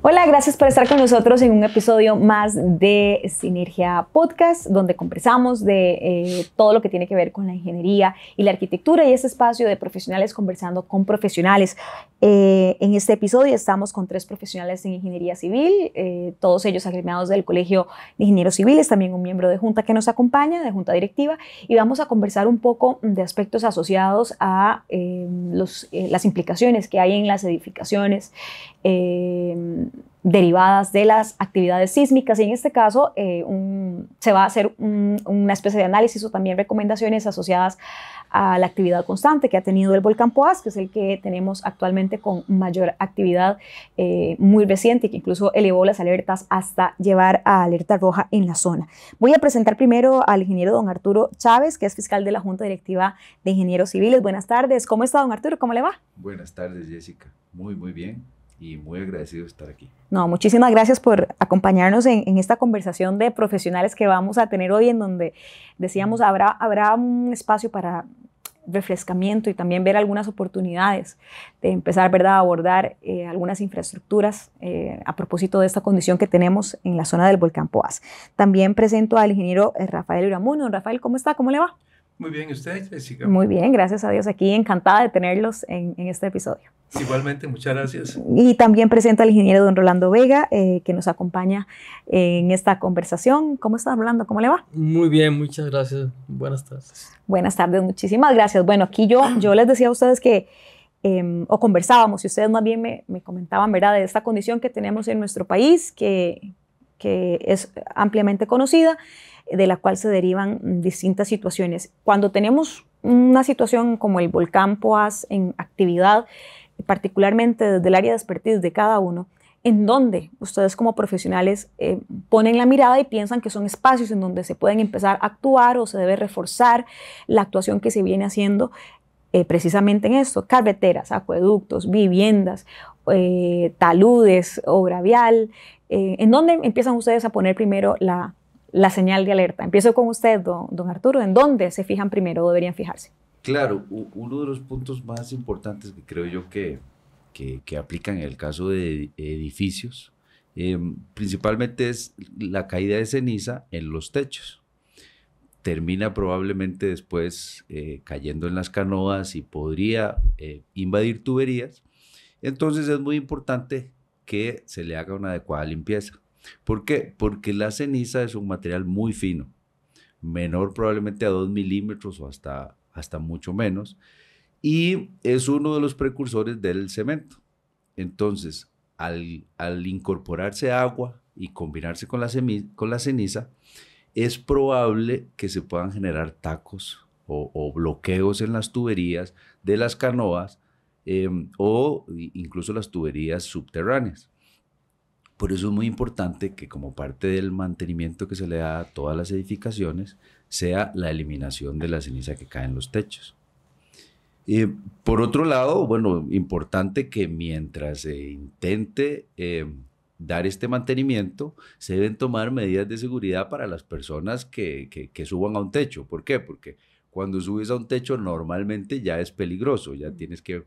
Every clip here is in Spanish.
Hola, gracias por estar con nosotros en un episodio más de Sinergia Podcast, donde conversamos de todo lo que tiene que ver con la ingeniería y la arquitectura y este espacio de profesionales conversando con profesionales. En este episodio estamos con 3 profesionales en ingeniería civil, todos ellos agremiados del Colegio de Ingenieros Civiles, también un miembro de Junta que nos acompaña, de Junta Directiva, y vamos a conversar un poco de aspectos asociados a las implicaciones que hay en las edificaciones, derivadas de las actividades sísmicas, y en este caso se va a hacer una especie de análisis o también recomendaciones asociadas a la actividad constante que ha tenido el volcán Poás, que es el que tenemos actualmente con mayor actividad muy reciente, que incluso elevó las alertas hasta llevar a alerta roja en la zona. Voy a presentar primero al ingeniero don Arturo Chávez, que es fiscal de la Junta Directiva de Ingenieros Civiles. Buenas tardes. ¿Cómo está, don Arturo? ¿Cómo le va? Buenas tardes, Jessica. Muy bien. Y muy agradecido de estar aquí. No, muchísimas gracias por acompañarnos en esta conversación de profesionales que vamos a tener hoy, en donde decíamos habrá un espacio para refrescamiento y también ver algunas oportunidades de empezar, ¿verdad?, a abordar algunas infraestructuras a propósito de esta condición que tenemos en la zona del volcán Poás. También presento al ingeniero Rafael Uramuno. Don Rafael, ¿cómo está? ¿Cómo le va? Muy bien, ¿y usted, Jessica? Muy bien, gracias a Dios. Aquí encantada de tenerlos en este episodio. Igualmente, muchas gracias. Y también presento al ingeniero don Rolando Vega, que nos acompaña en esta conversación. ¿Cómo está, Rolando? ¿Cómo le va? Muy bien, muchas gracias. Buenas tardes. Buenas tardes, muchísimas gracias. Bueno, aquí yo les decía a ustedes que, o conversábamos, y ustedes más bien me comentaban, ¿verdad?, de esta condición que tenemos en nuestro país, que es ampliamente conocida, de la cual se derivan distintas situaciones. Cuando tenemos una situación como el volcán Poás en actividad, particularmente desde el área de expertise de cada uno, en donde ustedes como profesionales ponen la mirada y piensan que son espacios en donde se pueden empezar a actuar o se debe reforzar la actuación que se viene haciendo precisamente en esto: carreteras, acueductos, viviendas, taludes, obra vial. ¿En dónde empiezan ustedes a poner primero la señal de alerta? Empiezo con usted, don Arturo. ¿En dónde se fijan primero o deberían fijarse? Claro, uno de los puntos más importantes que creo yo que aplican en el caso de edificios, principalmente es la caída de ceniza en los techos. Termina probablemente después cayendo en las canoas y podría invadir tuberías. Entonces es muy importante que se le haga una adecuada limpieza. ¿Por qué? Porque la ceniza es un material muy fino, menor probablemente a 2 milímetros o hasta mucho menos, y es uno de los precursores del cemento. Entonces, al incorporarse agua y combinarse con la ceniza, es probable que se puedan generar tacos o bloqueos en las tuberías de las canoas o incluso las tuberías subterráneas. Por eso es muy importante que, como parte del mantenimiento que se le da a todas las edificaciones, sea la eliminación de la ceniza que cae en los techos. Por otro lado, bueno, importante que mientras se intente dar este mantenimiento, se deben tomar medidas de seguridad para las personas que suban a un techo. ¿Por qué? Porque cuando subes a un techo normalmente ya es peligroso, ya tienes que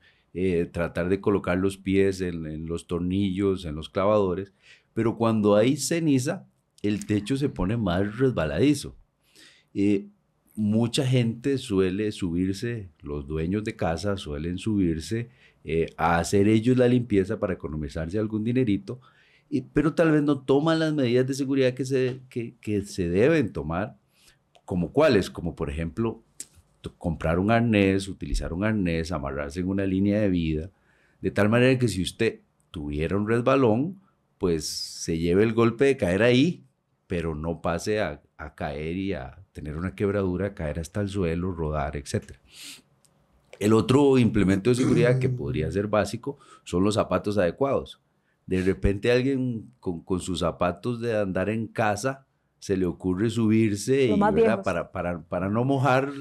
tratar de colocar los pies en los tornillos, en los clavadores, pero cuando hay ceniza, el techo se pone más resbaladizo. Mucha gente suele subirse, los dueños de casa suelen subirse a hacer ellos la limpieza para economizarse algún dinerito, pero tal vez no toman las medidas de seguridad que se deben tomar, como cuáles, como por ejemplo comprar un arnés, utilizar un arnés, amarrarse en una línea de vida, de tal manera que si usted tuviera un resbalón, pues se lleve el golpe de caer ahí, pero no pase a caer y a tener una quebradura, caer hasta el suelo, rodar, etc. El otro implemento de seguridad que podría ser básico son los zapatos adecuados. De repente alguien con sus zapatos de andar en casa se le ocurre subirse y, ¿verdad?, para no mojar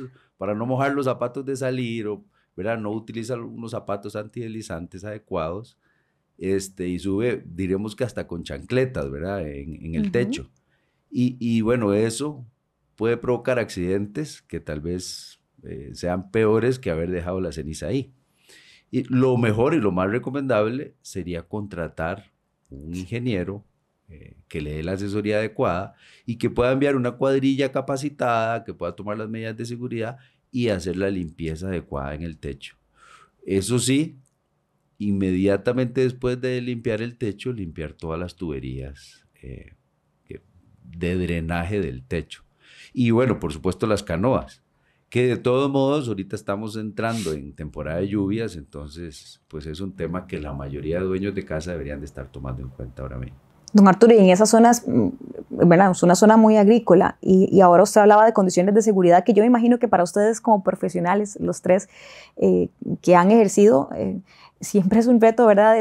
los zapatos de salir, o, ¿verdad?, no utiliza unos zapatos antideslizantes adecuados, y sube, diremos que hasta con chancletas, ¿verdad?, en el techo. Y bueno, eso puede provocar accidentes que tal vez sean peores que haber dejado la ceniza ahí. Y lo mejor y lo más recomendable sería contratar un ingeniero que le dé la asesoría adecuada y que pueda enviar una cuadrilla capacitada, que pueda tomar las medidas de seguridad y hacer la limpieza adecuada en el techo. Eso sí, inmediatamente después de limpiar el techo, limpiar todas las tuberías de drenaje del techo. Y bueno, por supuesto las canoas, que de todos modos ahorita estamos entrando en temporada de lluvias, entonces pues es un tema que la mayoría de dueños de casa deberían de estar tomando en cuenta ahora mismo. Don Arturo, y en esas zonas, ¿verdad? Es una zona muy agrícola y ahora usted hablaba de condiciones de seguridad que yo me imagino que para ustedes como profesionales, los tres que han ejercido, siempre es un reto, ¿verdad?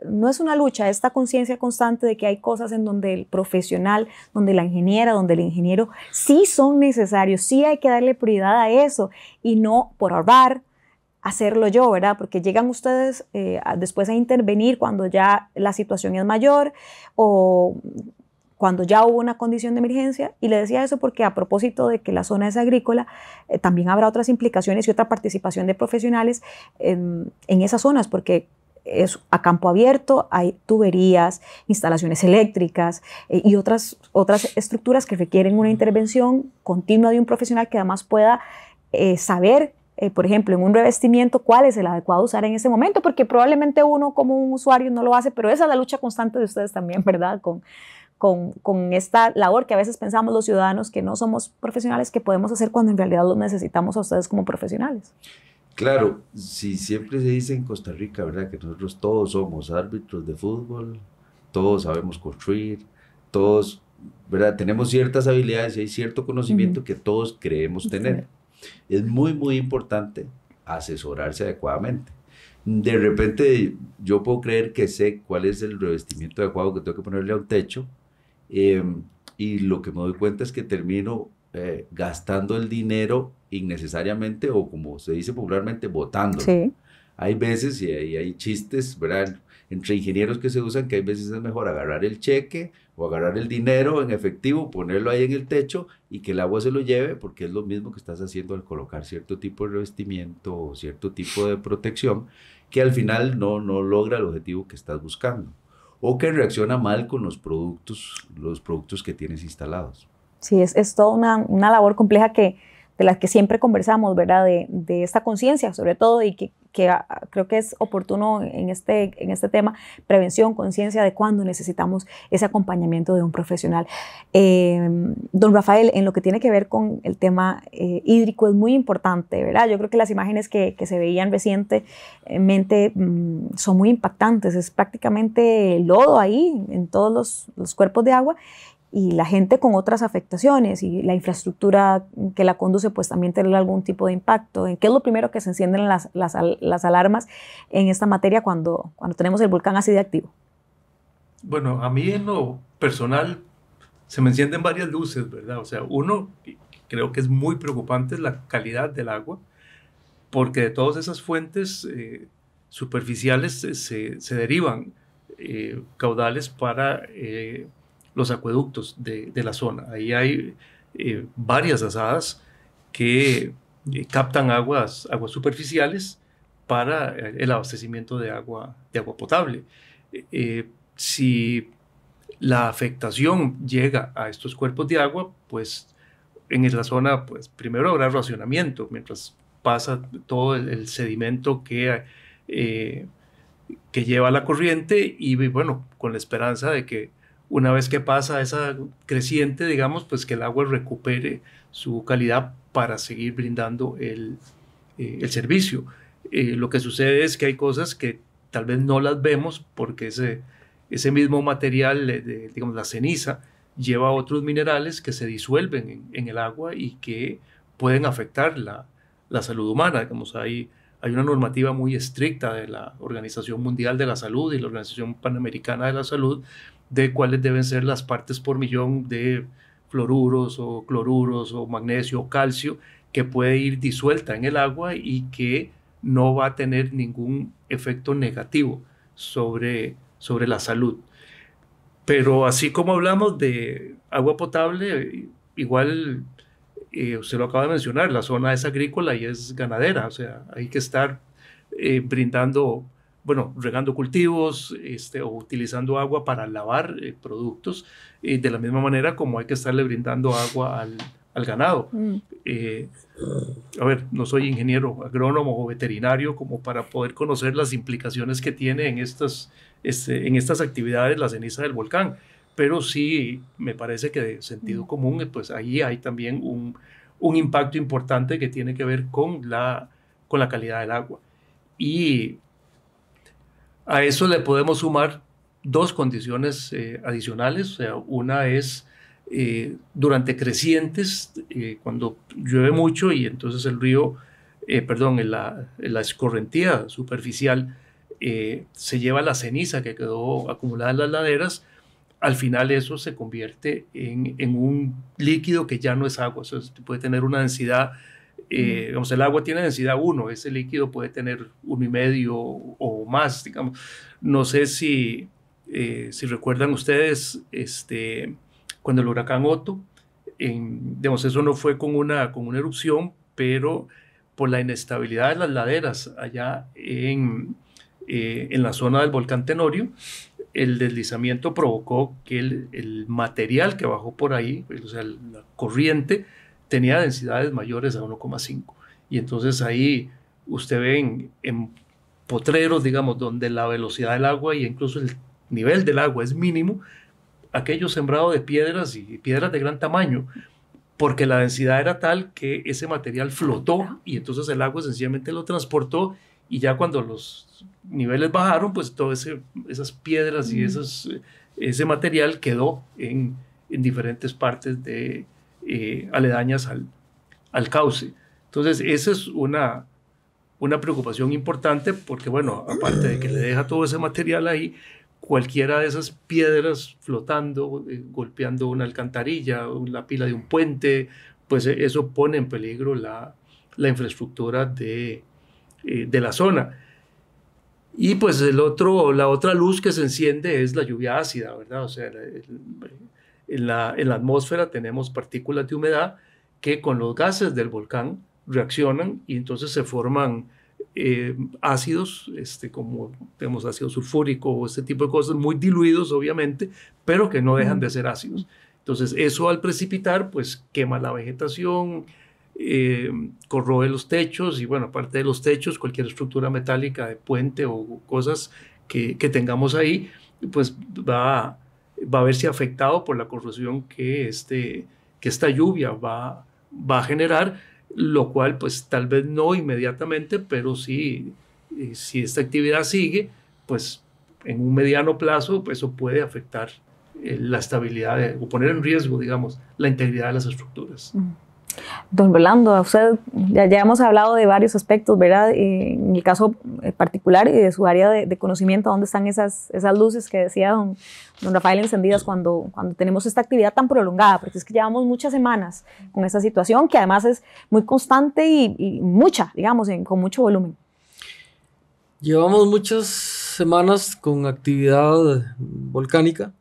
No es una lucha, esta conciencia constante de que hay cosas en donde el profesional, donde la ingeniera, donde el ingeniero sí son necesarios, sí hay que darle prioridad a eso y no por ahorrar, hacerlo yo, ¿verdad? Porque llegan ustedes después a intervenir cuando ya la situación es mayor o cuando ya hubo una condición de emergencia. Y le decía eso porque a propósito de que la zona es agrícola, también habrá otras implicaciones y otra participación de profesionales en esas zonas, porque es a campo abierto, hay tuberías, instalaciones eléctricas y otras estructuras que requieren una intervención continua de un profesional que además pueda saber por ejemplo, en un revestimiento, cuál es el adecuado usar en ese momento, porque probablemente uno como un usuario no lo hace, pero esa es la lucha constante de ustedes también, ¿verdad? Con esta labor que a veces pensamos los ciudadanos que no somos profesionales, que podemos hacer cuando en realidad los necesitamos a ustedes como profesionales. Claro, si siempre se dice en Costa Rica, ¿verdad? Que nosotros todos somos árbitros de fútbol, todos sabemos construir, todos, ¿verdad? Tenemos ciertas habilidades y hay cierto conocimiento que todos creemos tener. Es muy, muy importante asesorarse adecuadamente. De repente yo puedo creer que sé cuál es el revestimiento adecuado que tengo que ponerle a un techo y lo que me doy cuenta es que termino gastando el dinero innecesariamente o como se dice popularmente, botándolo. Sí. Hay veces y hay chistes, ¿verdad? Entre ingenieros que se usan que hay veces es mejor agarrar el cheque o agarrar el dinero en efectivo, ponerlo ahí en el techo y que el agua se lo lleve, porque es lo mismo que estás haciendo al colocar cierto tipo de revestimiento o cierto tipo de protección que al final no logra el objetivo que estás buscando o que reacciona mal con los productos que tienes instalados. Sí, es toda una labor compleja de la que siempre conversamos, ¿verdad? De esta conciencia, sobre todo, y que creo que es oportuno en este tema, prevención, conciencia de cuándo necesitamos ese acompañamiento de un profesional. Don Rafael, en lo que tiene que ver con el tema hídrico es muy importante, ¿verdad? Yo creo que las imágenes que se veían recientemente son muy impactantes, es prácticamente lodo ahí en todos los cuerpos de agua, y la gente con otras afectaciones y la infraestructura que la conduce pues también tiene algún tipo de impacto. ¿Qué es lo primero que se encienden las alarmas en esta materia cuando tenemos el volcán así de activo? Bueno, a mí en lo personal se me encienden varias luces, ¿verdad? O sea, uno, creo que es muy preocupante es la calidad del agua, porque de todas esas fuentes superficiales se derivan caudales para los acueductos de la zona. Ahí hay varias azadas que captan aguas superficiales para el abastecimiento de agua potable. Si la afectación llega a estos cuerpos de agua, pues en la zona, pues primero habrá racionamiento, mientras pasa todo el sedimento que lleva la corriente y bueno, con la esperanza de que una vez que pasa esa creciente, digamos, pues que el agua recupere su calidad para seguir brindando el servicio. Lo que sucede es que hay cosas que tal vez no las vemos porque ese mismo material, digamos, la ceniza, lleva otros minerales que se disuelven en el agua y que pueden afectar la salud humana. Digamos, hay una normativa muy estricta de la Organización Mundial de la Salud y la Organización Panamericana de la Salud de cuáles deben ser las partes por millón de fluoruros o cloruros o magnesio o calcio que puede ir disuelta en el agua y que no va a tener ningún efecto negativo sobre la salud. Pero así como hablamos de agua potable, igual usted lo acaba de mencionar, la zona es agrícola y es ganadera, o sea, hay que estar brindando bueno, regando cultivos o utilizando agua para lavar productos, de la misma manera como hay que estarle brindando agua al ganado. A ver, no soy ingeniero agrónomo o veterinario como para poder conocer las implicaciones que tiene en estas actividades la ceniza del volcán, pero sí me parece que de sentido común, pues ahí hay también un impacto importante que tiene que ver con la calidad del agua. Y a eso le podemos sumar dos condiciones adicionales. O sea, una es durante crecientes, cuando llueve mucho y entonces el río, en la escorrentía superficial, se lleva la ceniza que quedó acumulada en las laderas. Al final eso se convierte en un líquido que ya no es agua. O sea, puede tener una densidad, digamos, el agua tiene densidad 1, ese líquido puede tener 1,5 o más, digamos. No sé si recuerdan ustedes, cuando el huracán Otto, digamos, eso no fue con una erupción, pero por la inestabilidad de las laderas allá en la zona del volcán Tenorio, el deslizamiento provocó que el material que bajó por ahí, o sea, la corriente, tenía densidades mayores a 1,5. Y entonces ahí usted ve en potreros, digamos, donde la velocidad del agua e incluso el nivel del agua es mínimo, aquello sembrado de piedras y piedras de gran tamaño, porque la densidad era tal que ese material flotó y entonces el agua sencillamente lo transportó, y ya cuando los niveles bajaron, pues todas esas piedras y ese material quedó en diferentes partes aledañas al cauce. Entonces esa es una preocupación importante, porque bueno, aparte de que le deja todo ese material ahí, cualquiera de esas piedras flotando, golpeando una alcantarilla, la pila de un puente, pues eso pone en peligro la infraestructura de la zona. Y pues la otra luz que se enciende es la lluvia ácida, ¿verdad? O sea, en la atmósfera tenemos partículas de humedad que con los gases del volcán reaccionan y entonces se forman ácidos, como tenemos ácido sulfúrico o este tipo de cosas, muy diluidos obviamente, pero que no dejan de ser ácidos. Entonces eso al precipitar pues quema la vegetación, corroe los techos y bueno, aparte de los techos, cualquier estructura metálica de puente o cosas que tengamos ahí, pues va a verse afectado por la corrosión que esta lluvia va a generar, lo cual pues tal vez no inmediatamente, pero sí, si esta actividad sigue, pues en un mediano plazo, pues eso puede afectar la estabilidad o poner en riesgo, digamos, la integridad de las estructuras. Don Rolando, a usted ya hemos hablado de varios aspectos, ¿verdad? En el caso particular y de su área de conocimiento, ¿dónde están esas luces que decía don Rafael encendidas cuando tenemos esta actividad tan prolongada? Porque es que llevamos muchas semanas con esta situación que además es muy constante y mucha, digamos, con mucho volumen. Llevamos muchas semanas con actividad volcánica.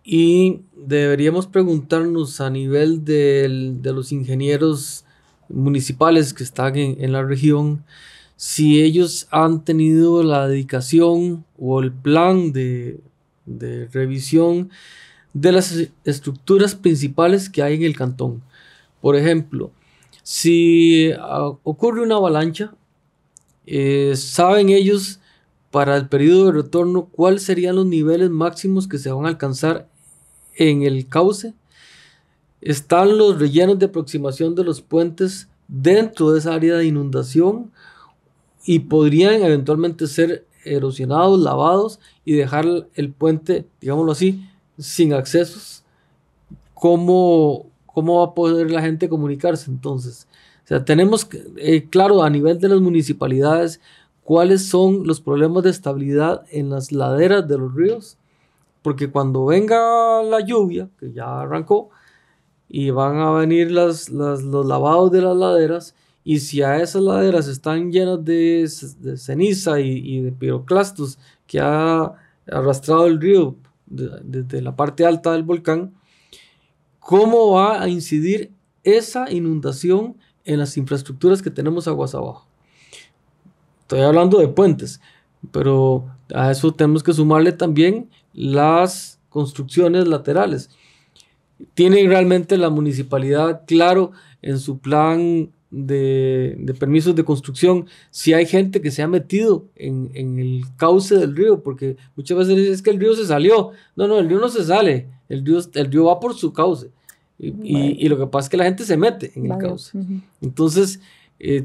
Y deberíamos preguntarnos a nivel de los ingenieros municipales que están en la región, si ellos han tenido la dedicación o el plan de revisión de las estructuras principales que hay en el cantón. Por ejemplo, si ocurre una avalancha, ¿saben ellos para el periodo de retorno cuáles serían los niveles máximos que se van a alcanzar en el cauce? ¿Están los rellenos de aproximación de los puentes dentro de esa área de inundación y podrían eventualmente ser erosionados, lavados y dejar el puente, digámoslo así, sin accesos? ¿Cómo va a poder la gente comunicarse entonces? O sea, tenemos claro a nivel de las municipalidades cuáles son los problemas de estabilidad en las laderas de los ríos, porque cuando venga la lluvia, que ya arrancó, y van a venir los lavados de las laderas, y si a esas laderas están llenas de ceniza y de piroclastos que ha arrastrado el río desde la parte alta del volcán, ¿cómo va a incidir esa inundación en las infraestructuras que tenemos aguas abajo? Estoy hablando de puentes, pero a eso tenemos que sumarle también las construcciones laterales. ¿Tiene realmente la municipalidad claro en su plan de permisos de construcción si hay gente que se ha metido en el cauce del río? Porque muchas veces dicen, es que el río se salió. No, el río no se sale, el río va por su cauce. Y lo que pasa es que la gente se mete en el cauce. Entonces,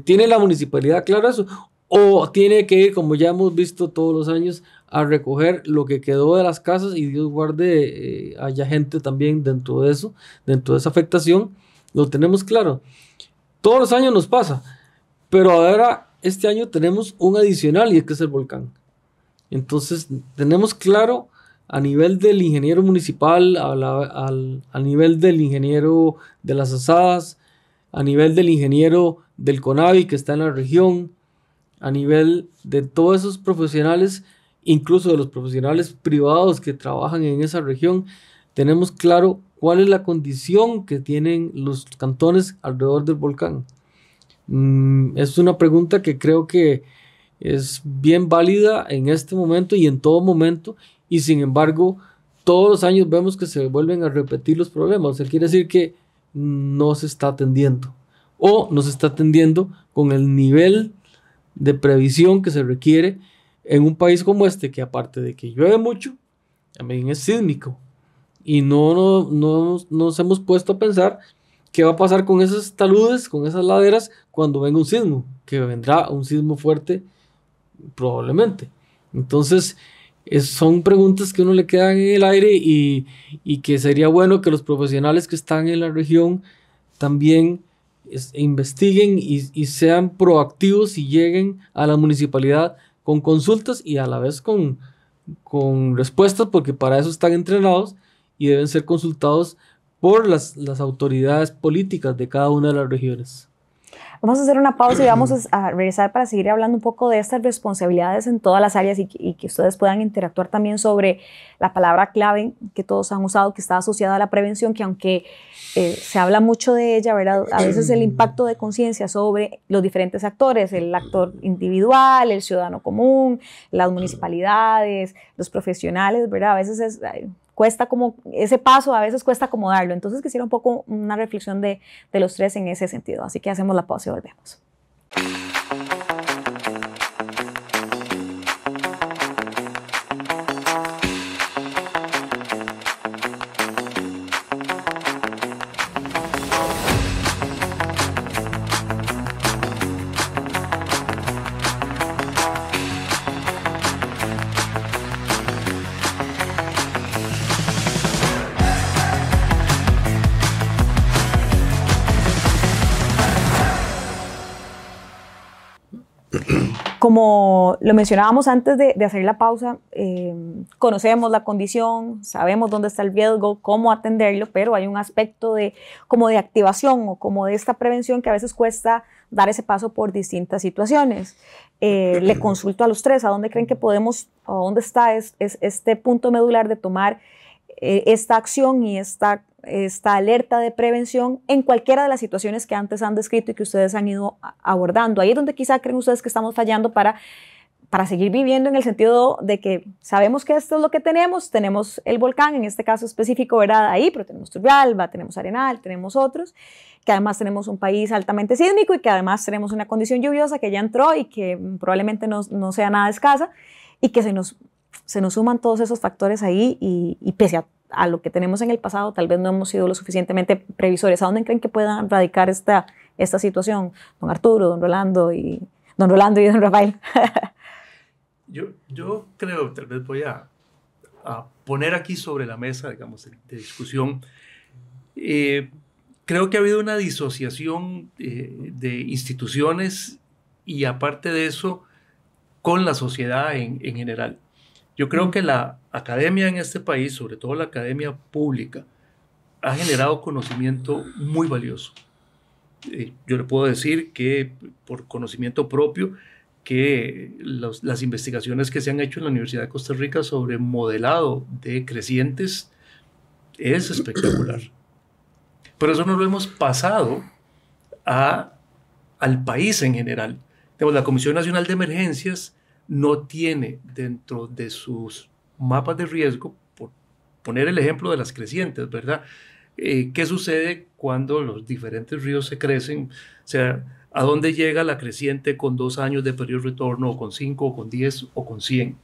¿tiene la municipalidad claro eso? O tiene que ir, como ya hemos visto todos los años, a recoger lo que quedó de las casas, y Dios guarde, haya gente también dentro de eso, dentro de esa afectación? Lo tenemos claro. Todos los años nos pasa, pero ahora este año tenemos un adicional, y es que es el volcán. Entonces tenemos claro a nivel del ingeniero municipal, a nivel del ingeniero de las asadas, a nivel del ingeniero del CONAVI que está en la región, a nivel de todos esos profesionales, incluso de los profesionales privados que trabajan en esa región, tenemos claro cuál es la condición que tienen los cantones alrededor del volcán. Es una pregunta que creo que es bien válida en este momento y en todo momento, y sin embargo todos los años vemos que se vuelven a repetir los problemas. O sea, quiere decir que no se está atendiendo, o no se está atendiendo con el nivel de previsión que se requiere en un país como este, que aparte de que llueve mucho, también es sísmico. Y no nos hemos puesto a pensar qué va a pasar con esos taludes, con esas laderas, cuando venga un sismo, que vendrá un sismo fuerte probablemente. Entonces, son preguntas que uno le quedan en el aire, y que sería bueno que los profesionales que están en la región también investiguen y sean proactivos y lleguen a la municipalidad con consultas y a la vez con respuestas, porque para eso están entrenados y deben ser consultados por las autoridades políticas de cada una de las regiones. Vamos a hacer una pausa y vamos a regresar para seguir hablando un poco de estas responsabilidades en todas las áreas, y que ustedes puedan interactuar también sobre la palabra clave que todos han usado, que está asociada a la prevención, que aunque se habla mucho de ella, ¿verdad? A veces el impacto de conciencia sobre los diferentes actores, el actor individual, el ciudadano común, las municipalidades, los profesionales, ¿verdad? A veces cuesta como ese paso, a veces cuesta como darlo. Entonces quisiera un poco una reflexión de los tres en ese sentido. Así que hacemos la pausa y volvemos. Como lo mencionábamos antes de hacer la pausa, conocemos la condición, sabemos dónde está el riesgo, cómo atenderlo, pero hay un aspecto como de activación o como de esta prevención que a veces cuesta dar ese paso por distintas situaciones. Le consulto a los tres, ¿a dónde creen que podemos, o dónde está este punto medular de tomar esta acción y esta alerta de prevención en cualquiera de las situaciones que antes han descrito y que ustedes han ido abordando? Ahí es donde quizá creen ustedes que estamos fallando para seguir viviendo, en el sentido de que sabemos que esto es lo que tenemos el volcán, en este caso específico, ¿verdad? Ahí, pero tenemos Turrialba, tenemos Arenal, tenemos otros, que además tenemos un país altamente sísmico y que además tenemos una condición lluviosa que ya entró y que probablemente no sea nada escasa, y que se nos suman todos esos factores ahí, y pese a lo que tenemos en el pasado, tal vez no hemos sido lo suficientemente previsores. ¿A dónde creen que puedan radicar esta situación, don Arturo, don Rolando y don Rafael? Yo creo, tal vez voy a poner aquí sobre la mesa, digamos, de discusión. Creo que ha habido una disociación de instituciones y, aparte de eso, con la sociedad en general. Yo creo que la academia en este país, sobre todo la academia pública, ha generado conocimiento muy valioso. Yo le puedo decir que, por conocimiento propio, que las investigaciones que se han hecho en la Universidad de Costa Rica sobre modelado de crecientes es espectacular. Pero eso no lo hemos pasado al país en general. La Comisión Nacional de Emergencias no tiene dentro de sus mapas de riesgo, por poner el ejemplo de las crecientes, ¿verdad? ¿Qué sucede cuando los diferentes ríos se crecen? O sea, ¿a dónde llega la creciente con 2 años de periodo de retorno, o con 5, o con 10, o con 100?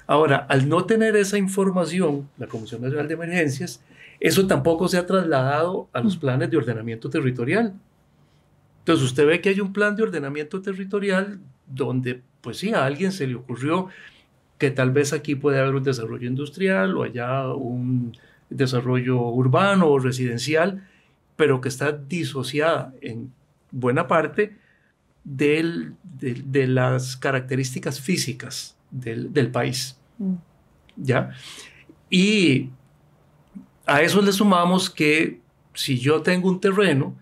Ahora, al no tener esa información, la Comisión Nacional de Emergencias, eso tampoco se ha trasladado a los planes de ordenamiento territorial. Entonces, usted ve que hay un plan de ordenamiento territorial donde, pues sí, a alguien se le ocurrió que tal vez aquí puede haber un desarrollo industrial o allá un desarrollo urbano o residencial, pero que está disociada en buena parte de las características físicas del país. ¿Ya? Y a eso le sumamos que si yo tengo un terreno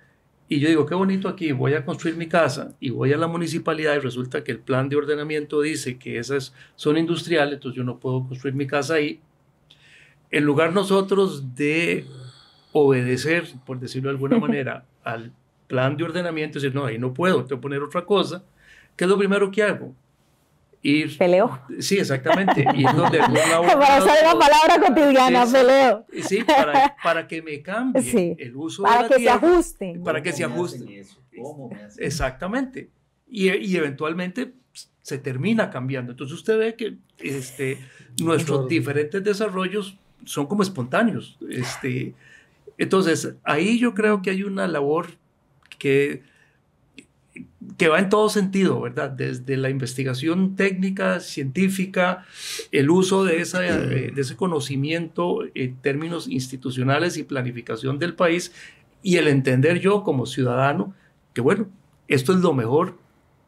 y yo digo, qué bonito aquí, voy a construir mi casa y voy a la municipalidad y resulta que el plan de ordenamiento dice que esas son industriales, entonces yo no puedo construir mi casa ahí. En lugar nosotros de obedecer, por decirlo de alguna manera, al plan de ordenamiento, decir, no, ahí no puedo, tengo que poner otra cosa, ¿qué es lo primero que hago? Ir, peleo. Sí, exactamente. Ir donde para usar una palabra cotidiana, peleo. Sí, para que me cambie el uso de la tierra. Para que se ajusten. Para que se ajusten. ¿Cómo me hacen? Exactamente. Y eventualmente se termina cambiando. Entonces usted ve que nuestros diferentes desarrollos son como espontáneos. Entonces, ahí yo creo que hay una labor que va en todo sentido, ¿verdad? Desde la investigación técnica, científica, el uso de ese conocimiento en términos institucionales y planificación del país, y el entender yo como ciudadano que, bueno, esto es lo mejor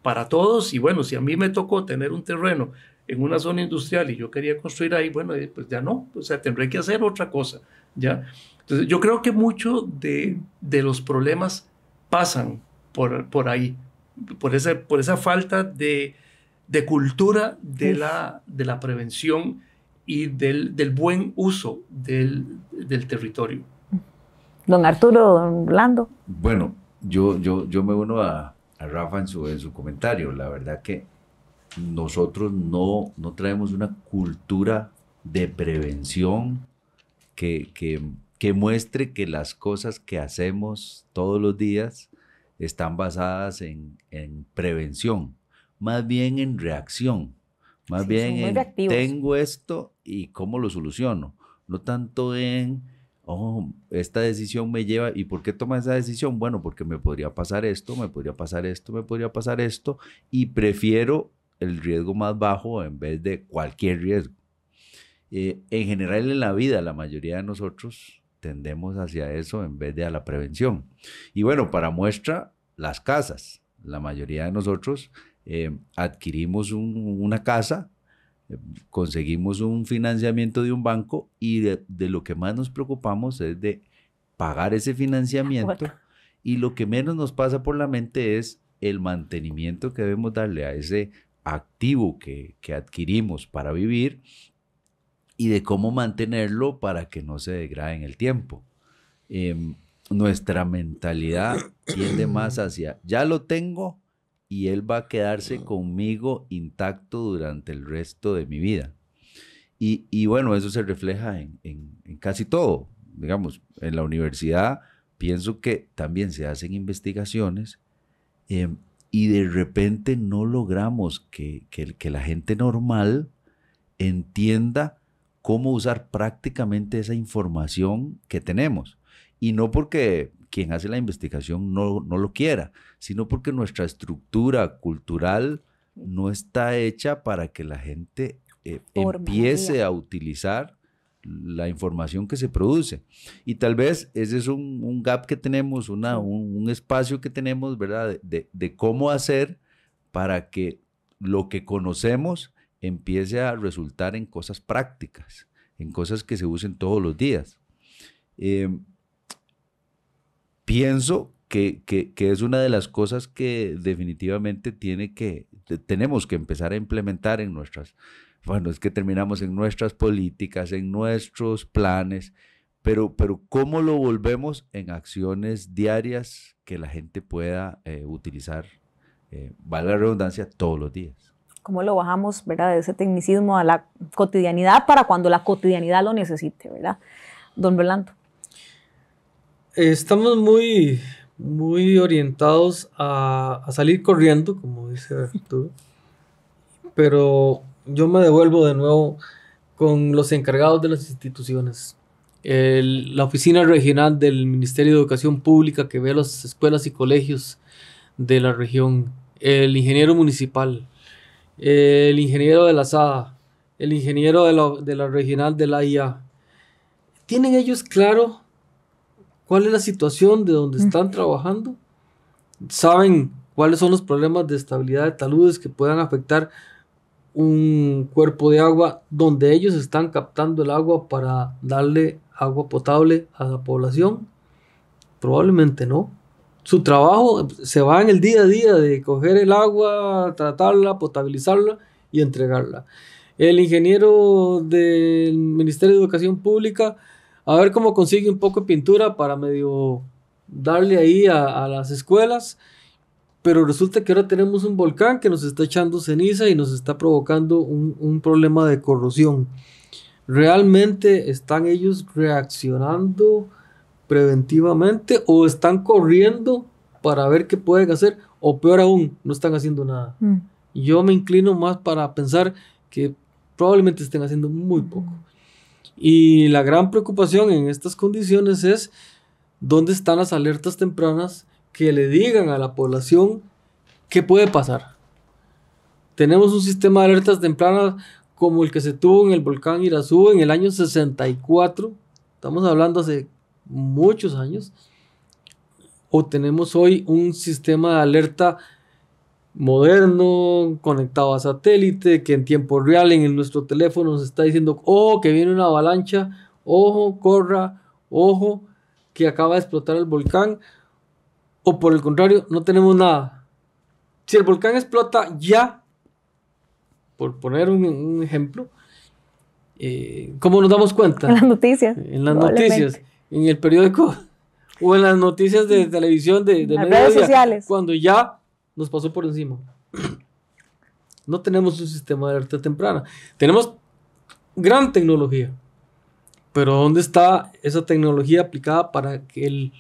para todos, y bueno, si a mí me tocó tener un terreno en una zona industrial y yo quería construir ahí, bueno, pues ya no, o sea, tendré que hacer otra cosa, ¿ya? Entonces, yo creo que mucho de los problemas pasan por ahí, por esa falta de cultura de la prevención y del buen uso del territorio. Don Arturo, don Orlando. Bueno, yo me uno a Rafa en su comentario. La verdad que nosotros no traemos una cultura de prevención que muestre que las cosas que hacemos todos los días están basadas en prevención, más bien en reacción, más bien en tengo esto y cómo lo soluciono, no tanto en, esta decisión me lleva, ¿y por qué toma esa decisión? Bueno, porque me podría pasar esto, me podría pasar esto, me podría pasar esto, y prefiero el riesgo más bajo en vez de cualquier riesgo. En general en la vida, la mayoría de nosotros tendemos hacia eso en vez de a la prevención. Y bueno, para muestra, las casas. La mayoría de nosotros adquirimos una casa, conseguimos un financiamiento de un banco y de lo que más nos preocupamos es de pagar ese financiamiento, y lo que menos nos pasa por la mente es el mantenimiento que debemos darle a ese activo que adquirimos para vivir, y de cómo mantenerlo para que no se degrade en el tiempo. Nuestra mentalidad tiende más hacia, ya lo tengo y él va a quedarse conmigo intacto durante el resto de mi vida. Y bueno, eso se refleja en casi todo. Digamos, en la universidad pienso que también se hacen investigaciones y de repente no logramos que la gente normal entienda cómo usar prácticamente esa información que tenemos. Y no porque quien hace la investigación no lo quiera, sino porque nuestra estructura cultural no está hecha para que la gente empiece a utilizar la información que se produce. Y tal vez ese es un gap que tenemos, un espacio que tenemos, ¿verdad? De cómo hacer para que lo que conocemos empiece a resultar en cosas prácticas, en cosas que se usen todos los días. Pienso que es una de las cosas que definitivamente tenemos que empezar a implementar en es que terminamos en nuestras políticas, en nuestros planes, pero ¿cómo lo volvemos en acciones diarias que la gente pueda utilizar, valga la redundancia, todos los días? cómo lo bajamos, ¿verdad? De ese tecnicismo a la cotidianidad para cuando la cotidianidad lo necesite, ¿verdad? Don Rolando. Estamos muy orientados a salir corriendo, como dice Arturo, pero yo me devuelvo de nuevo con los encargados de las instituciones. La oficina regional del Ministerio de Educación Pública que ve las escuelas y colegios de la región, el ingeniero municipal, el ingeniero de la SADA, el ingeniero de la regional de la IA. ¿Tienen ellos claro cuál es la situación de donde están trabajando? ¿Saben cuáles son los problemas de estabilidad de taludes que puedan afectar un cuerpo de agua donde ellos están captando el agua para darle agua potable a la población? Probablemente no. Su trabajo se va en el día a día de coger el agua, tratarla, potabilizarla y entregarla. El ingeniero del Ministerio de Educación Pública, a ver cómo consigue un poco de pintura para medio darle ahí a las escuelas, pero resulta que ahora tenemos un volcán que nos está echando ceniza y nos está provocando un problema de corrosión. ¿Realmente están ellos reaccionando preventivamente o están corriendo para ver qué pueden hacer? O peor aún, no están haciendo nada. Yo me inclino más para pensar que probablemente estén haciendo muy poco. Y la gran preocupación en estas condiciones es dónde están las alertas tempranas que le digan a la población qué puede pasar. Tenemos un sistema de alertas tempranas como el que se tuvo en el volcán Irazú en el año 64. Estamos hablando hace muchos años. O tenemos hoy un sistema de alerta moderno, conectado a satélite, que en tiempo real en nuestro teléfono nos está diciendo, oh, que viene una avalancha, ojo, corra, ojo, que acaba de explotar el volcán. O por el contrario, no tenemos nada. Si el volcán explota ya, por poner un ejemplo, ¿cómo nos damos cuenta? En las noticias. En las noticias, en el periódico o en las noticias de televisión de las redes sociales. Cuando ya nos pasó por encima. No tenemos un sistema de alerta temprana. Tenemos gran tecnología, pero ¿dónde está esa tecnología aplicada para que el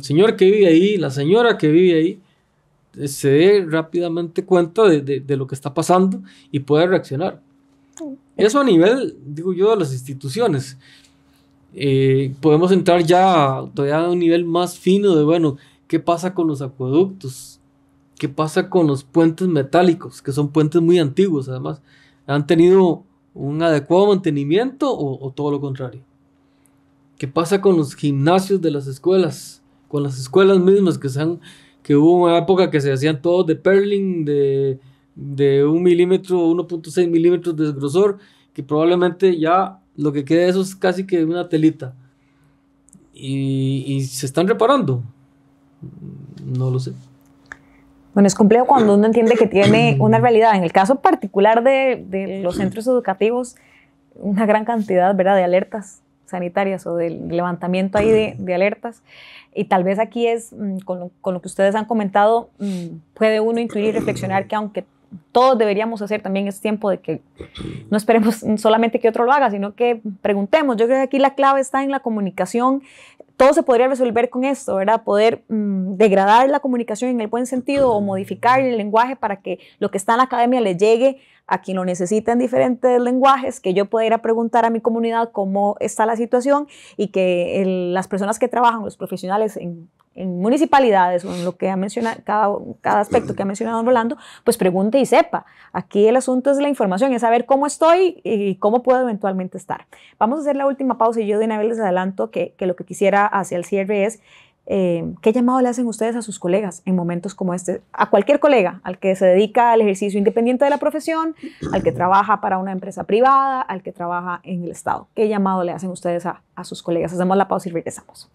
señor que vive ahí, la señora que vive ahí, se dé rápidamente cuenta de lo que está pasando y pueda reaccionar? Eso a nivel, digo yo, de las instituciones. Podemos entrar ya todavía a un nivel más fino de, bueno, ¿qué pasa con los acueductos? ¿Qué pasa con los puentes metálicos? Que son puentes muy antiguos, además. ¿Han tenido un adecuado mantenimiento o todo lo contrario? ¿Qué pasa con los gimnasios de las escuelas? Con las escuelas mismas que hubo una época que se hacían todos de purlin, de 1 milímetro, 1.6 milímetros de grosor, que probablemente ya lo que queda de eso es casi que una telita. Y se están reparando. No lo sé. Bueno, es complejo cuando uno entiende que tiene una realidad. En el caso particular de los centros educativos, una gran cantidad, ¿verdad?, de alertas sanitarias o de levantamiento ahí de alertas. Y tal vez aquí es, con lo que ustedes han comentado, puede uno intuir y reflexionar que aunque todos deberíamos hacer, también es tiempo de que no esperemos solamente que otro lo haga, sino que preguntemos. Yo creo que aquí la clave está en la comunicación. Todo se podría resolver con esto, ¿verdad? Poder degradar la comunicación en el buen sentido o modificar el lenguaje para que lo que está en la academia le llegue a quien lo necesita en diferentes lenguajes, que yo pueda ir a preguntar a mi comunidad cómo está la situación y que las personas que trabajan, los profesionales en municipalidades o en lo que ha mencionado, cada aspecto que ha mencionado don Rolando, pues pregunte y sepa. Aquí el asunto es la información, es saber cómo estoy y cómo puedo eventualmente estar. Vamos a hacer la última pausa y yo de una vez les adelanto que lo que quisiera hacia el cierre es ¿qué llamado le hacen ustedes a sus colegas en momentos como este? A cualquier colega, al que se dedica al ejercicio independiente de la profesión, al que trabaja para una empresa privada, al que trabaja en el Estado. ¿Qué llamado le hacen ustedes a sus colegas? Hacemos la pausa y regresamos.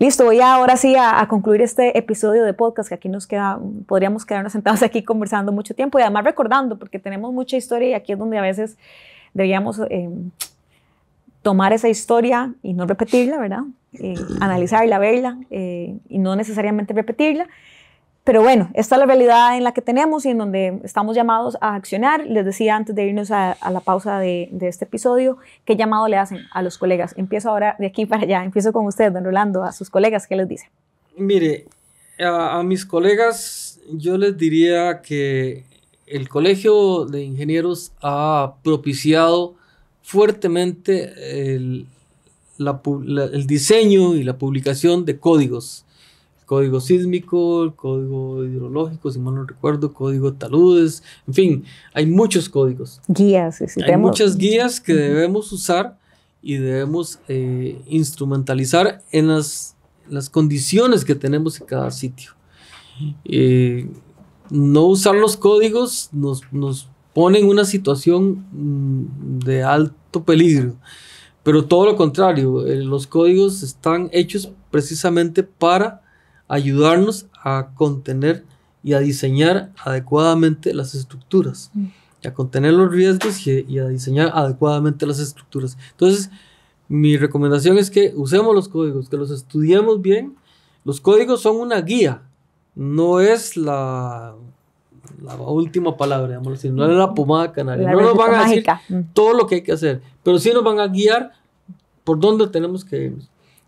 Listo, voy ahora sí a concluir este episodio de podcast, que aquí nos queda, podríamos quedarnos sentados aquí conversando mucho tiempo y además recordando, porque tenemos mucha historia y aquí es donde a veces deberíamos tomar esa historia y no repetirla, ¿verdad? Analizarla, verla y no necesariamente repetirla. Pero bueno, esta es la realidad en la que tenemos y en donde estamos llamados a accionar. Les decía antes de irnos a la pausa de este episodio, ¿qué llamado le hacen a los colegas? Empiezo ahora de aquí para allá, empiezo con usted, don Rolando, a sus colegas, ¿qué les dice? Mire, a mis colegas yo les diría que el Colegio de Ingenieros ha propiciado fuertemente el diseño y la publicación de códigos. Código sísmico, el código hidrológico, si mal no recuerdo, código de taludes, en fin, hay muchos códigos. Guías. Hay muchas guías que debemos usar y debemos instrumentalizar en las condiciones que tenemos en cada sitio. No usar los códigos nos pone en una situación de alto peligro, pero todo lo contrario, los códigos están hechos precisamente para ayudarnos a contener y a diseñar adecuadamente las estructuras, a contener los riesgos y a diseñar adecuadamente las estructuras. Entonces, mi recomendación es que usemos los códigos, que los estudiemos bien. Los códigos son una guía, no es la última palabra, digamos así, no es la pomada canaria. No nos van a decir todo lo que hay que hacer, pero sí nos van a guiar por dónde tenemos que ir.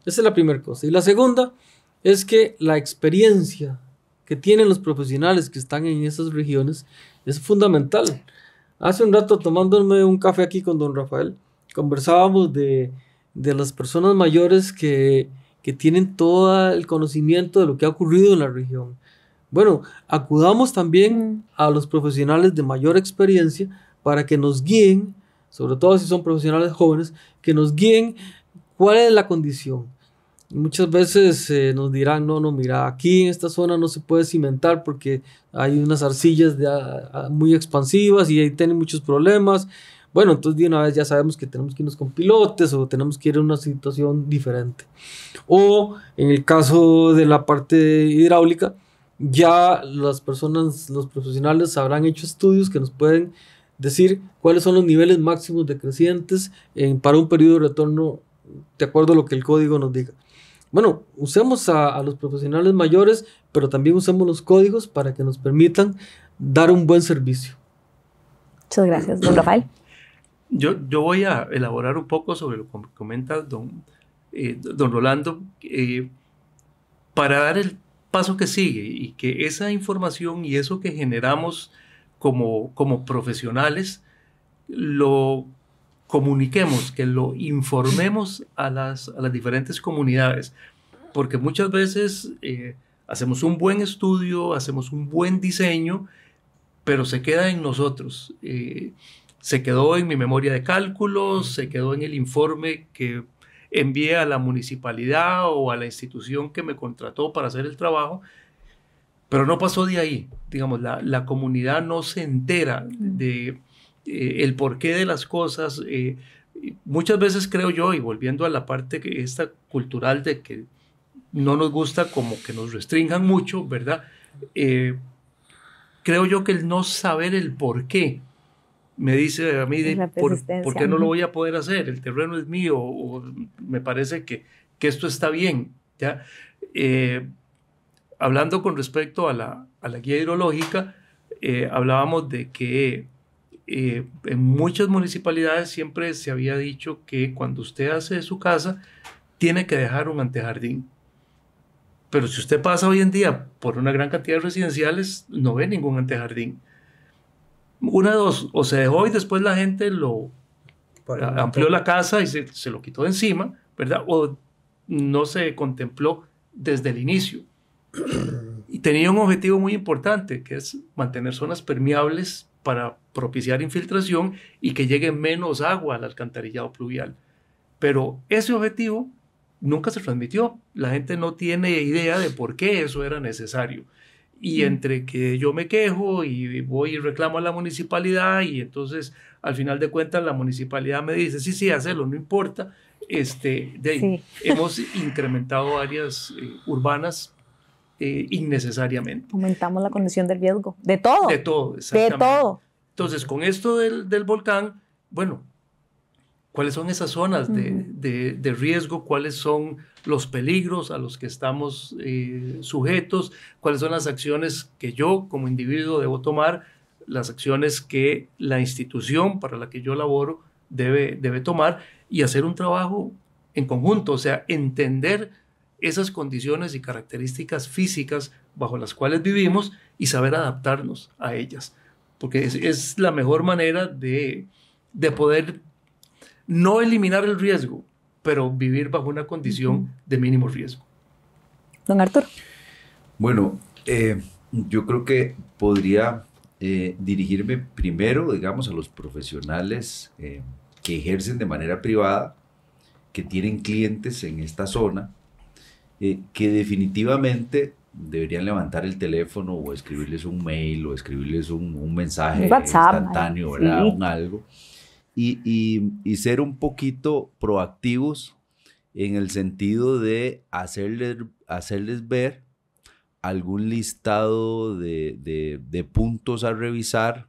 Esa es la primera cosa. Y la segunda es que la experiencia que tienen los profesionales que están en esas regiones es fundamental. Hace un rato, tomándome un café aquí con don Rafael, conversábamos de las personas mayores que tienen todo el conocimiento de lo que ha ocurrido en la región. Bueno, acudamos también a los profesionales de mayor experiencia para que nos guíen, sobre todo si son profesionales jóvenes, que nos guíen cuál es la condición. Muchas veces nos dirán, no, mira, aquí en esta zona no se puede cimentar porque hay unas arcillas muy expansivas y ahí tienen muchos problemas. Bueno, entonces de una vez ya sabemos que tenemos que irnos con pilotes o tenemos que ir a una situación diferente. O en el caso de la parte hidráulica, ya las personas, los profesionales habrán hecho estudios que nos pueden decir cuáles son los niveles máximos de crecientes para un periodo de retorno de acuerdo a lo que el código nos diga. Bueno, usemos a los profesionales mayores, pero también usemos los códigos para que nos permitan dar un buen servicio. Muchas gracias, don Rafael. Yo voy a elaborar un poco sobre lo que comenta don Rolando, para dar el paso que sigue y que esa información y eso que generamos como profesionales lo comuniquemos, que lo informemos a las diferentes comunidades, porque muchas veces hacemos un buen estudio, hacemos un buen diseño, pero se queda en nosotros. Se quedó en mi memoria de cálculos, se quedó en el informe que envié a la municipalidad o a la institución que me contrató para hacer el trabajo, pero no pasó de ahí. Digamos, la comunidad no se entera de el porqué de las cosas. Muchas veces creo yo, y volviendo a la parte esta cultural de que no nos gusta como que nos restrinjan mucho, ¿verdad? Creo yo que el no saber el porqué me dice a mí, ¿por qué no lo voy a poder hacer? El terreno es mío, o me parece que esto está bien, ¿ya? Hablando con respecto a la guía hidrológica, hablábamos de que en muchas municipalidades siempre se había dicho que cuando usted hace su casa, tiene que dejar un antejardín. Pero si usted pasa hoy en día por una gran cantidad de residenciales, no ve ningún antejardín. Una de dos, o se dejó y después la gente amplió la casa y se lo quitó de encima, ¿verdad? O no se contempló desde el inicio. Y tenía un objetivo muy importante, que es mantener zonas permeables para propiciar infiltración y que llegue menos agua al alcantarillado pluvial. Pero ese objetivo nunca se transmitió. La gente no tiene idea de por qué eso era necesario. Y entre que yo me quejo y voy y reclamo a la municipalidad y entonces al final de cuentas la municipalidad me dice, sí, hazlo, no importa. hemos incrementado áreas urbanas innecesariamente. Aumentamos la condición del riesgo. De todo. De todo, exactamente. De todo. Entonces, con esto del volcán, bueno, ¿cuáles son esas zonas de riesgo? ¿Cuáles son los peligros a los que estamos sujetos? ¿Cuáles son las acciones que yo como individuo debo tomar? Las acciones que la institución para la que yo laboro debe tomar y hacer un trabajo en conjunto, o sea, entender esas condiciones y características físicas bajo las cuales vivimos y saber adaptarnos a ellas, porque es la mejor manera de poder no eliminar el riesgo, pero vivir bajo una condición de mínimo riesgo. Don Arturo. Bueno, yo creo que podría dirigirme primero, digamos, a los profesionales que ejercen de manera privada, que tienen clientes en esta zona, que definitivamente deberían levantar el teléfono o escribirles un mail o escribirles un mensaje WhatsApp, instantáneo, ¿verdad? Sí. Un algo. Y ser un poquito proactivos en el sentido de hacerles ver algún listado de puntos a revisar,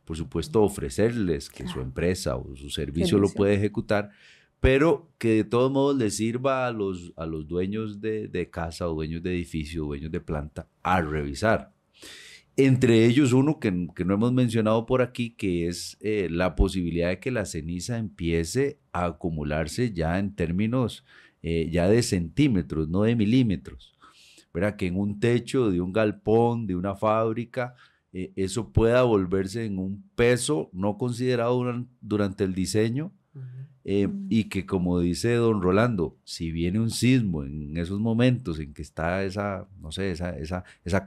por supuesto ofrecerles que su empresa o su servicio lo puede ejecutar, pero que de todos modos les sirva a los dueños de casa o dueños de edificio, dueños de planta, a revisar. Entre ellos uno que no hemos mencionado por aquí, que es la posibilidad de que la ceniza empiece a acumularse ya en términos ya de centímetros, no de milímetros, ¿verdad? Que en un techo de un galpón, de una fábrica, eso pueda volverse en un peso no considerado durante el diseño, y que, como dice don Rolando, si viene un sismo en esos momentos en que está esa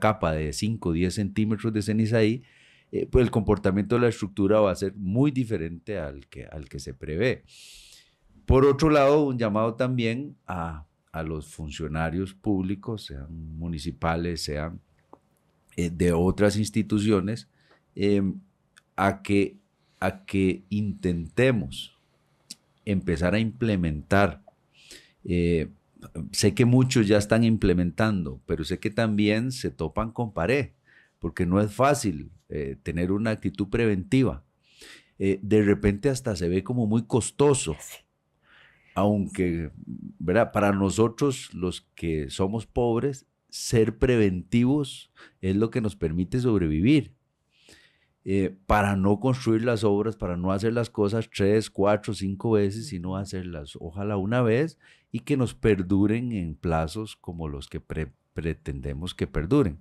capa de 5 o 10 centímetros de ceniza ahí, pues el comportamiento de la estructura va a ser muy diferente al que se prevé. Por otro lado, un llamado también a los funcionarios públicos, sean municipales, sean de otras instituciones, a que intentemos empezar a implementar. Sé que muchos ya están implementando, pero sé que también se topan con pared, porque no es fácil tener una actitud preventiva. De repente hasta se ve como muy costoso, aunque, ¿verdad? Para nosotros los que somos pobres, ser preventivos es lo que nos permite sobrevivir. Para no construir las obras, para no hacer las cosas 3, 4, 5 veces, sino hacerlas ojalá una vez y que nos perduren en plazos como los que pretendemos que perduren.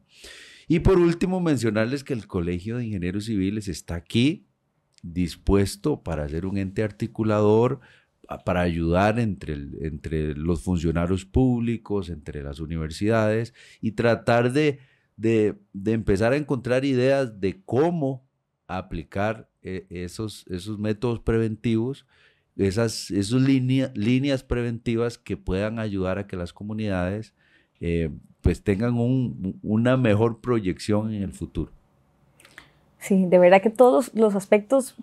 Y por último, mencionarles que el Colegio de Ingenieros Civiles está aquí dispuesto para ser un ente articulador, para ayudar entre los funcionarios públicos, entre las universidades y tratar de empezar a encontrar ideas de cómo aplicar esos métodos preventivos, esas líneas preventivas que puedan ayudar a que las comunidades pues tengan una mejor proyección en el futuro. Sí, de verdad que todos los aspectos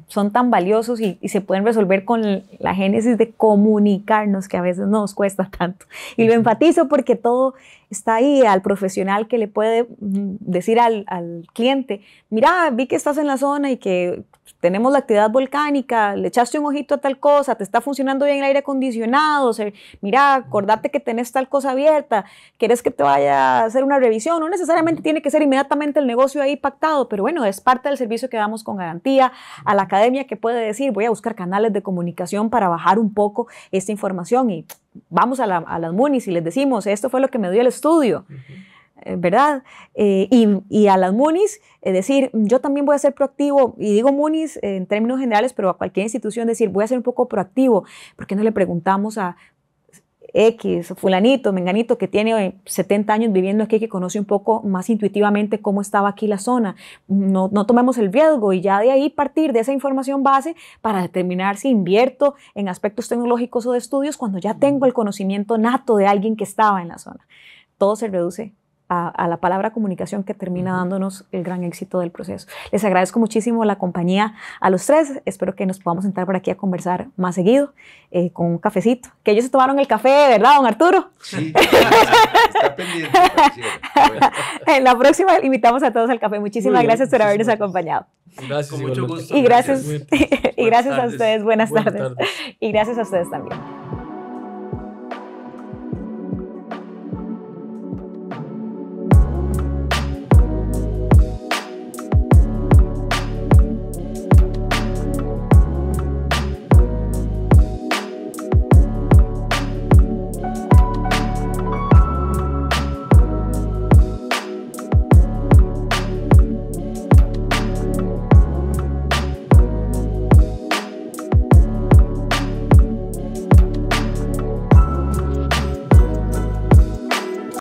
son tan valiosos y se pueden resolver con la génesis de comunicarnos, que a veces nos cuesta tanto. Y lo enfatizo porque todo está ahí, al profesional que le puede decir al cliente, mira, vi que estás en la zona y que tenemos la actividad volcánica, le echaste un ojito a tal cosa, te está funcionando bien el aire acondicionado, o sea, mira, acordate que tenés tal cosa abierta, querés que te vaya a hacer una revisión, no necesariamente tiene que ser inmediatamente el negocio ahí pactado, pero bueno, es parte del servicio que damos con garantía. A la academia que puede decir, voy a buscar canales de comunicación para bajar un poco esta información y vamos a las MUNIs y les decimos, esto fue lo que me dio el estudio. ¿Verdad? Y a las MUNIs, decir, yo también voy a ser proactivo, y digo MUNIs en términos generales, pero a cualquier institución decir, voy a ser un poco proactivo, ¿por qué no le preguntamos a X, fulanito, menganito, que tiene 70 años viviendo aquí, que conoce un poco más intuitivamente cómo estaba aquí la zona? No tomemos el riesgo y ya de ahí partir de esa información base para determinar si invierto en aspectos tecnológicos o de estudios cuando ya tengo el conocimiento nato de alguien que estaba en la zona. Todo se reduce a la palabra comunicación que termina dándonos el gran éxito del proceso. Les agradezco muchísimo la compañía a los tres. Espero que nos podamos sentar por aquí a conversar más seguido con un cafecito. Que ellos se tomaron el café, ¿verdad, don Arturo? Sí, está pendiente. Bueno. En la próxima invitamos a todos al café. Muchísimas gracias por habernos acompañado. Gracias. Con mucho gusto. Y gracias, y gracias a tardes. ustedes. Buenas Buenas tardes. tardes. Y gracias a ustedes también.